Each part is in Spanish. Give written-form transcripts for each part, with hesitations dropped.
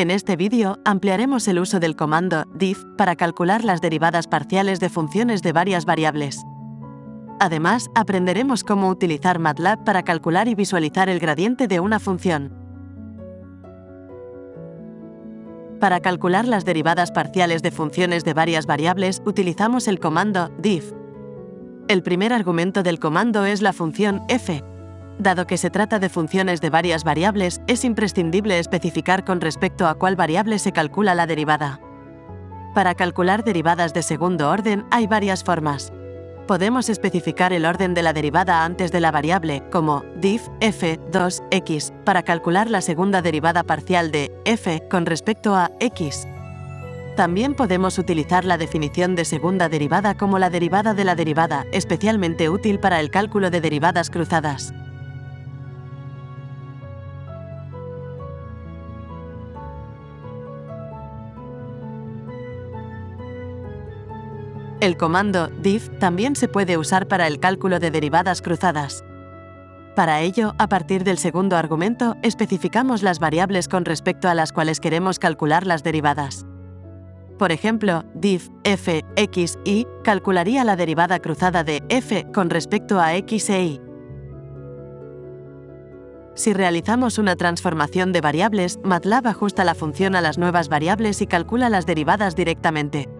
En este vídeo ampliaremos el uso del comando diff para calcular las derivadas parciales de funciones de varias variables. Además, aprenderemos cómo utilizar MATLAB para calcular y visualizar el gradiente de una función. Para calcular las derivadas parciales de funciones de varias variables, utilizamos el comando diff. El primer argumento del comando es la función f. Dado que se trata de funciones de varias variables, es imprescindible especificar con respecto a cuál variable se calcula la derivada. Para calcular derivadas de segundo orden hay varias formas. Podemos especificar el orden de la derivada antes de la variable, como diff f(2x), para calcular la segunda derivada parcial de f con respecto a x. También podemos utilizar la definición de segunda derivada como la derivada de la derivada, especialmente útil para el cálculo de derivadas cruzadas. El comando diff también se puede usar para el cálculo de derivadas cruzadas. Para ello, a partir del segundo argumento, especificamos las variables con respecto a las cuales queremos calcular las derivadas. Por ejemplo, diff f x y calcularía la derivada cruzada de f con respecto a x e y. Si realizamos una transformación de variables, MATLAB ajusta la función a las nuevas variables y calcula las derivadas directamente.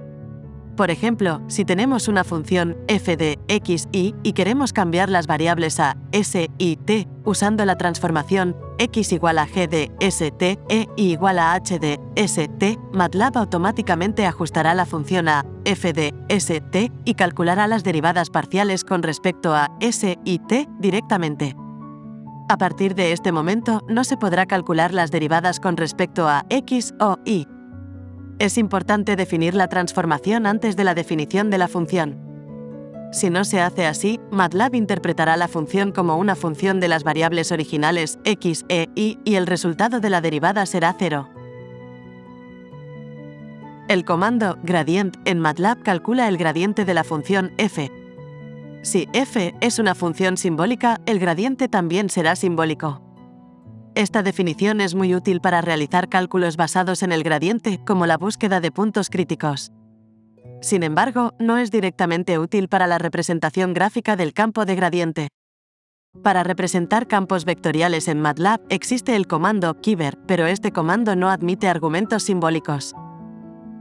Por ejemplo, si tenemos una función f de x y queremos cambiar las variables a s y t, usando la transformación x igual a g de st e y igual a h de st, MATLAB automáticamente ajustará la función a f de st y calculará las derivadas parciales con respecto a s y t directamente. A partir de este momento, no se podrá calcular las derivadas con respecto a x o y. Es importante definir la transformación antes de la definición de la función. Si no se hace así, MATLAB interpretará la función como una función de las variables originales x, e, y el resultado de la derivada será 0. El comando gradient en MATLAB calcula el gradiente de la función f. Si f es una función simbólica, el gradiente también será simbólico. Esta definición es muy útil para realizar cálculos basados en el gradiente, como la búsqueda de puntos críticos. Sin embargo, no es directamente útil para la representación gráfica del campo de gradiente. Para representar campos vectoriales en MATLAB existe el comando keyword, pero este comando no admite argumentos simbólicos.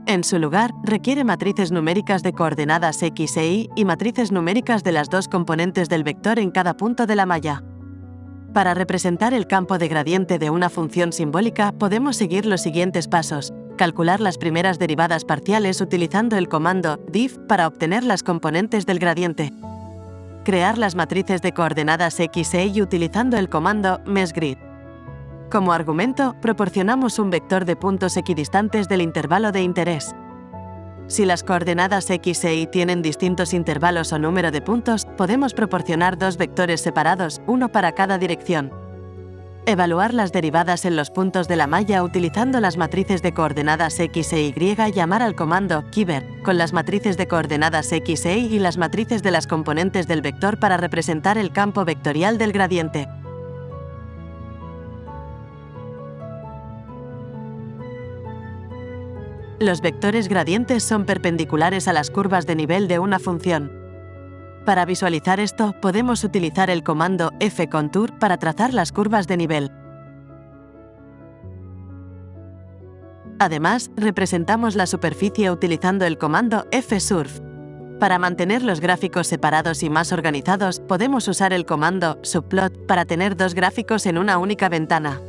En su lugar, requiere matrices numéricas de coordenadas x e y matrices numéricas de las dos componentes del vector en cada punto de la malla. Para representar el campo de gradiente de una función simbólica, podemos seguir los siguientes pasos. Calcular las primeras derivadas parciales utilizando el comando diff para obtener las componentes del gradiente. Crear las matrices de coordenadas x e y utilizando el comando mesgrid. Como argumento, proporcionamos un vector de puntos equidistantes del intervalo de interés. Si las coordenadas x e y tienen distintos intervalos o número de puntos, podemos proporcionar dos vectores separados, uno para cada dirección. Evaluar las derivadas en los puntos de la malla utilizando las matrices de coordenadas x e y, llamar al comando keyword con las matrices de coordenadas x e y las matrices de las componentes del vector para representar el campo vectorial del gradiente. Los vectores gradientes son perpendiculares a las curvas de nivel de una función. Para visualizar esto, podemos utilizar el comando fcontour para trazar las curvas de nivel. Además, representamos la superficie utilizando el comando fsurf. Para mantener los gráficos separados y más organizados, podemos usar el comando subplot para tener dos gráficos en una única ventana.